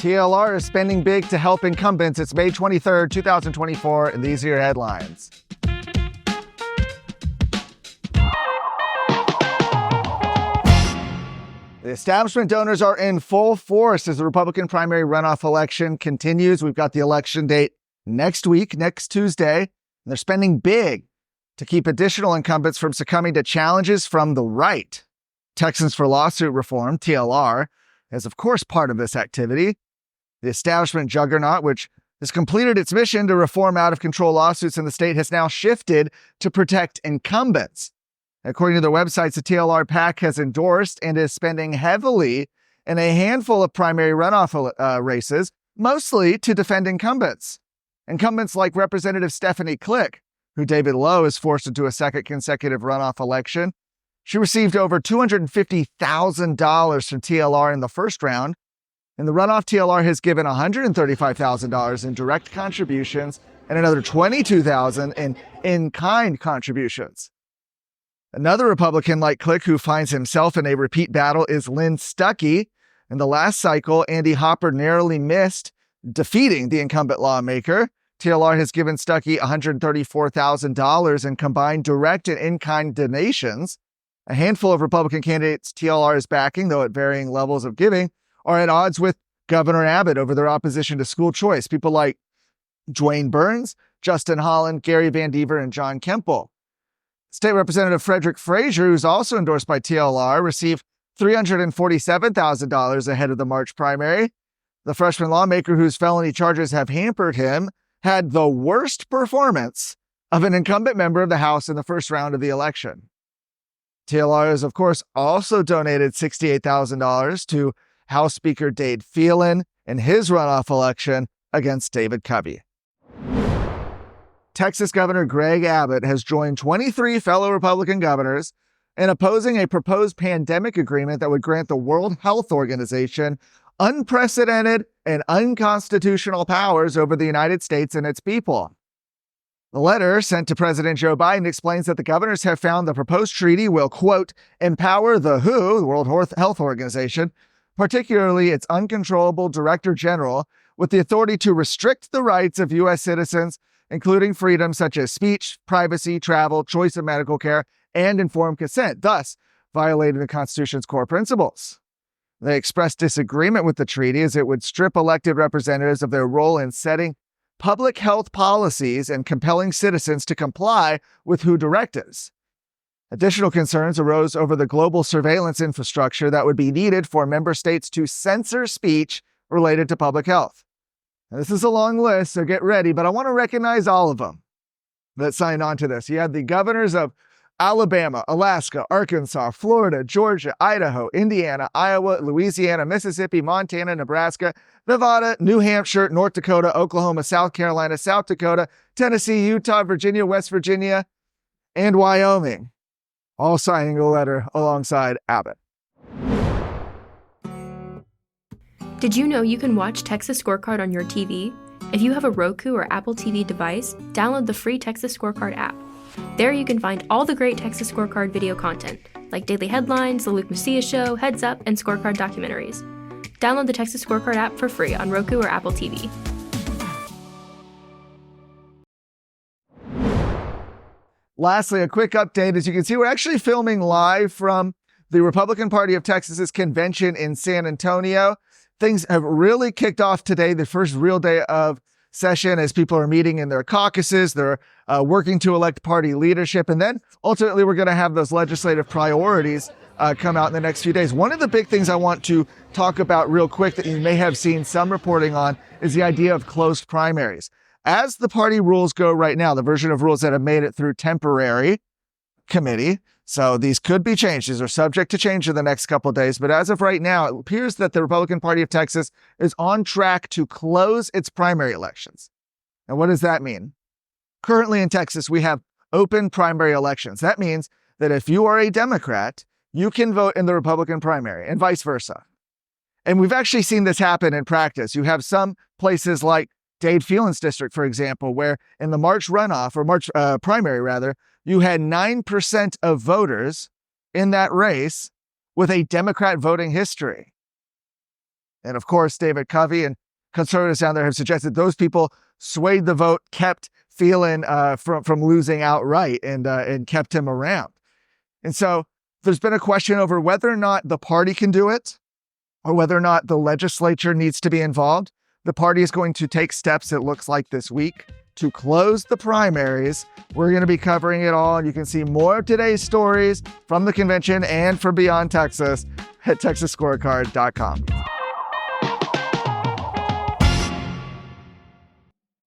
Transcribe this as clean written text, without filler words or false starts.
TLR is spending big to help incumbents. It's May 23rd, 2024, and these are your headlines. The establishment donors are in full force as the Republican primary runoff election continues. We've got the election date next week, next Tuesday, and they're spending big to keep additional incumbents from succumbing to challenges from the right. Texans for Lawsuit Reform, TLR, is of course part of this activity. The establishment juggernaut, which has completed its mission to reform out-of-control lawsuits in the state, has now shifted to protect incumbents. According to their websites, the TLR PAC has endorsed and is spending heavily in a handful of primary runoff races, mostly to defend incumbents. Incumbents like Representative Stephanie Klick, who David Lowe has forced into a second consecutive runoff election. She received over $250,000 from TLR in the first round. In the runoff, TLR has given $135,000 in direct contributions and another $22,000 in in-kind contributions. Another Republican like Klick who finds himself in a repeat battle is Lynn Stuckey. In the last cycle, Andy Hopper narrowly missed defeating the incumbent lawmaker. TLR has given Stuckey $134,000 in combined direct and in-kind donations. A handful of Republican candidates TLR is backing, though at varying levels of giving, are at odds with Governor Abbott over their opposition to school choice. People like Dwayne Burns, Justin Holland, Gary Van Dever, and John Kemple. State Representative Frederick Frazier, who's also endorsed by TLR, received $347,000 ahead of the March primary. The freshman lawmaker, whose felony charges have hampered him, had the worst performance of an incumbent member of the House in the first round of the election. TLR has, of course, also donated $68,000 to House Speaker Dade Phelan in his runoff election against David Covey. Texas Governor Greg Abbott has joined 23 fellow Republican governors in opposing a proposed pandemic agreement that would grant the World Health Organization unprecedented and unconstitutional powers over the United States and its people. The letter sent to President Joe Biden explains that the governors have found the proposed treaty will, quote, empower the WHO, the World Health Organization, particularly its uncontrollable Director General, with the authority to restrict the rights of U.S. citizens, including freedoms such as speech, privacy, travel, choice of medical care, and informed consent, thus violating the Constitution's core principles. They expressed disagreement with the treaty as it would strip elected representatives of their role in setting public health policies and compelling citizens to comply with WHO directives. Additional concerns arose over the global surveillance infrastructure that would be needed for member states to censor speech related to public health. Now, this is a long list, so get ready, but I want to recognize all of them that signed on to this. You had the governors of Alabama, Alaska, Arkansas, Florida, Georgia, Idaho, Indiana, Iowa, Louisiana, Mississippi, Montana, Nebraska, Nevada, New Hampshire, North Dakota, Oklahoma, South Carolina, South Dakota, Tennessee, Utah, Virginia, West Virginia, and Wyoming, all signing a letter alongside Abbott. Did you know you can watch Texas Scorecard on your TV? If you have a Roku or Apple TV device, download the free Texas Scorecard app. There you can find all the great Texas Scorecard video content, like daily headlines, The Luke Macias Show, Heads Up, and Scorecard documentaries. Download the Texas Scorecard app for free on Roku or Apple TV. Lastly, a quick update. As you can see, we're actually filming live from the Republican Party of Texas's convention in San Antonio. Things have really kicked off today, the first real day of session, as people are meeting in their caucuses. They're working to elect party leadership. And then ultimately, we're going to have those legislative priorities come out in the next few days. One of the big things I want to talk about real quick that you may have seen some reporting on is the idea of closed primaries. As the party rules go right now, the version of rules that have made it through temporary committee, so these could be changed. These are subject to change in the next couple of days. But as of right now, it appears that the Republican Party of Texas is on track to close its primary elections. And what does that mean? Currently in Texas, we have open primary elections. That means that if you are a Democrat, you can vote in the Republican primary and vice versa. And we've actually seen this happen in practice. You have some places like Dade Phelan's district, for example, where in the March runoff, or March primary rather, you had 9% of voters in that race with a Democrat voting history. And of course, David Covey and conservatives down there have suggested those people swayed the vote, kept Phelan from losing outright, and kept him around. And so there's been a question over whether or not the party can do it or whether or not the legislature needs to be involved. The party is going to take steps, it looks like, this week to close the primaries. We're going to be covering it all. And you can see more of today's stories from the convention and from beyond Texas at TexasScorecard.com.